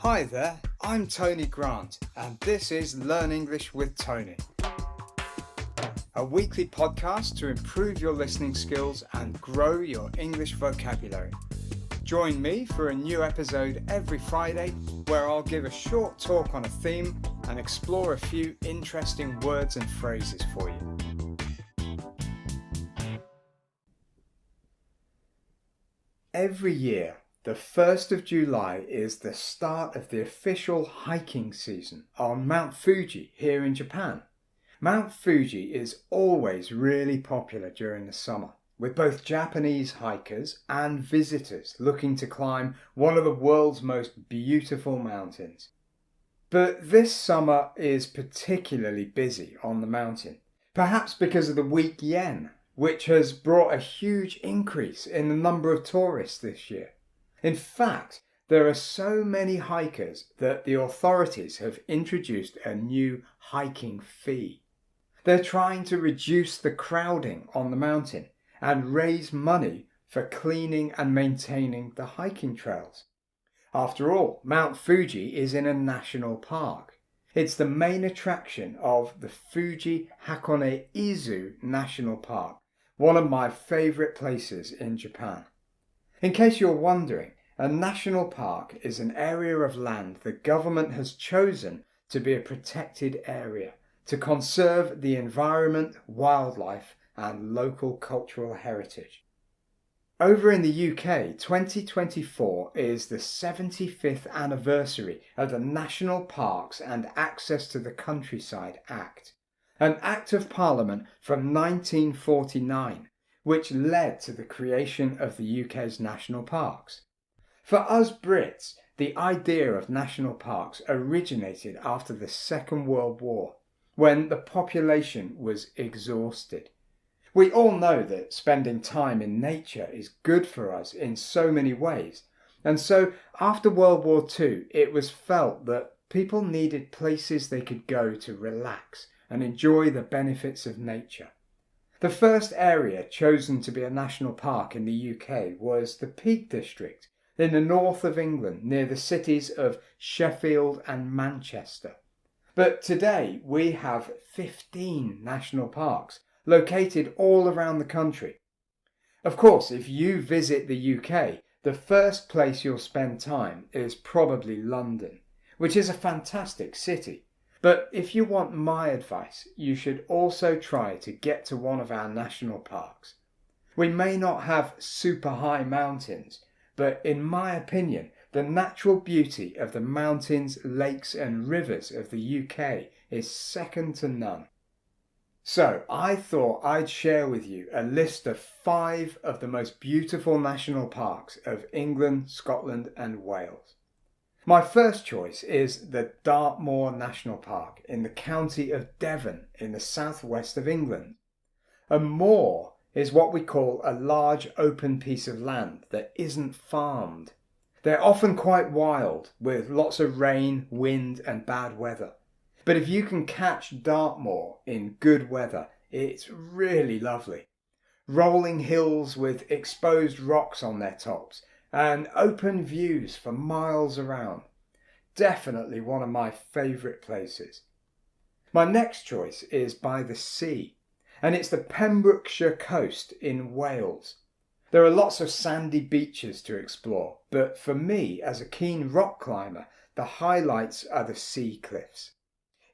Hi there, I'm Tony Grant, and this is Learn English with Tony, a weekly podcast to improve your listening skills and grow your English vocabulary. Join me for a new episode every Friday where I'll give a short talk on a theme and explore a few interesting words and phrases for you. Every year, the 1st of July is the start of the official hiking season on Mount Fuji here in Japan. Mount Fuji is always really popular during the summer, with both Japanese hikers and visitors looking to climb one of the world's most beautiful mountains. But this summer is particularly busy on the mountain, perhaps because of the weak yen, which has brought a huge increase in the number of tourists this year. In fact, there are so many hikers that the authorities have introduced a new hiking fee. They're trying to reduce the crowding on the mountain and raise money for cleaning and maintaining the hiking trails. After all, Mount Fuji is in a national park. It's the main attraction of the Fuji Hakone-Izu National Park, one of my favourite places in Japan. In case you're wondering, a national park is an area of land the government has chosen to be a protected area to conserve the environment, wildlife and local cultural heritage. Over in the UK, 2024 is the 75th anniversary of the National Parks and Access to the Countryside Act, an Act of Parliament from 1949, which led to the creation of the UK's national parks. For us Brits, the idea of national parks originated after the Second World War, when the population was exhausted. We all know that spending time in nature is good for us in so many ways, and so after World War II it was felt that people needed places they could go to relax and enjoy the benefits of nature. The first area chosen to be a national park in the UK was the Peak District in the north of England near the cities of Sheffield and Manchester. But today we have 15 national parks located all around the country. Of course, if you visit the UK, the first place you'll spend time is probably London, which is a fantastic city. But if you want my advice, you should also try to get to one of our national parks. We may not have super high mountains, but in my opinion, the natural beauty of the mountains, lakes and rivers of the UK is second to none. So I thought I'd share with you a list of 5 of the most beautiful national parks of England, Scotland and Wales. My first choice is the Dartmoor National Park in the county of Devon in the southwest of England. A moor is what we call a large open piece of land that isn't farmed. They're often quite wild with lots of rain, wind and bad weather. But if you can catch Dartmoor in good weather, it's really lovely. Rolling hills with exposed rocks on their tops and open views for miles around. Definitely one of my favourite places. My next choice is by the sea, and it's the Pembrokeshire coast in Wales. There are lots of sandy beaches to explore, but for me, as a keen rock climber, the highlights are the sea cliffs.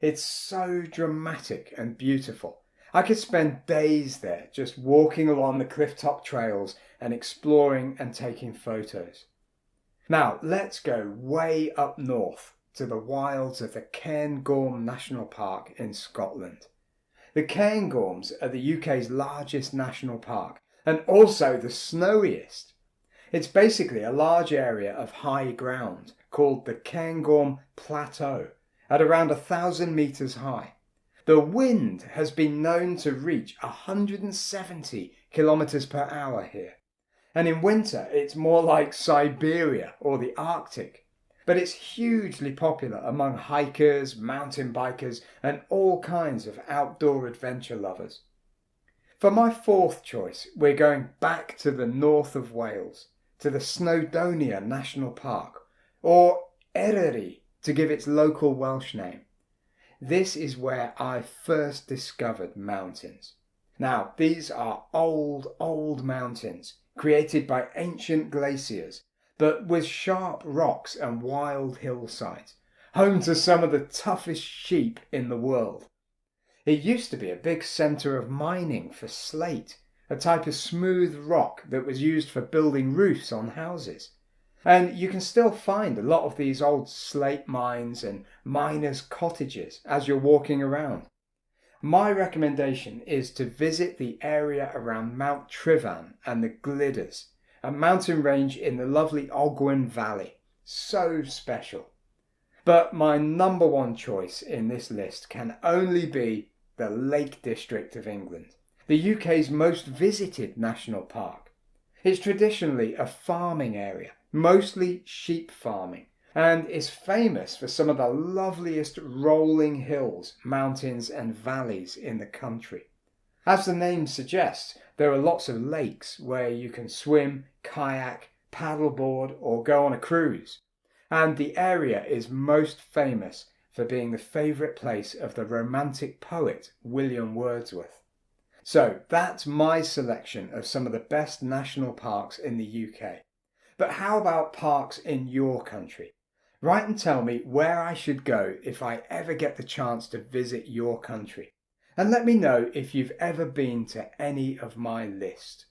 It's so dramatic and beautiful. I could spend days there just walking along the clifftop trails and exploring and taking photos. Now let's go way up north to the wilds of the Cairngorm National Park in Scotland. The Cairngorms are the UK's largest national park and also the snowiest. It's basically a large area of high ground called the Cairngorm Plateau at around 1,000 metres high. The wind has been known to reach 170 kilometres per hour here. And in winter, it's more like Siberia or the Arctic. But it's hugely popular among hikers, mountain bikers, and all kinds of outdoor adventure lovers. For my fourth choice, we're going back to the north of Wales, to the Snowdonia National Park, or Eryri to give its local Welsh name. This is where I first discovered mountains. Now, these are old mountains created by ancient glaciers, but with sharp rocks and wild hillsides, home to some of the toughest sheep in the world. It used to be a big centre of mining for slate, a type of smooth rock that was used for building roofs on houses. And you can still find a lot of these old slate mines and miners' cottages as you're walking around. My recommendation is to visit the area around Mount Trivan and the Gliders, a mountain range in the lovely Ogwen Valley. So special. But my number one choice in this list can only be the Lake District of England, the UK's most visited national park. It's traditionally a farming area, mostly sheep farming, and is famous for some of the loveliest rolling hills, mountains and valleys in the country. As the name suggests, there are lots of lakes where you can swim, kayak, paddleboard or go on a cruise. And the area is most famous for being the favourite place of the romantic poet William Wordsworth. So that's my selection of some of the best national parks in the UK. But how about parks in your country? Write and tell me where I should go if I ever get the chance to visit your country. And let me know if you've ever been to any of my list.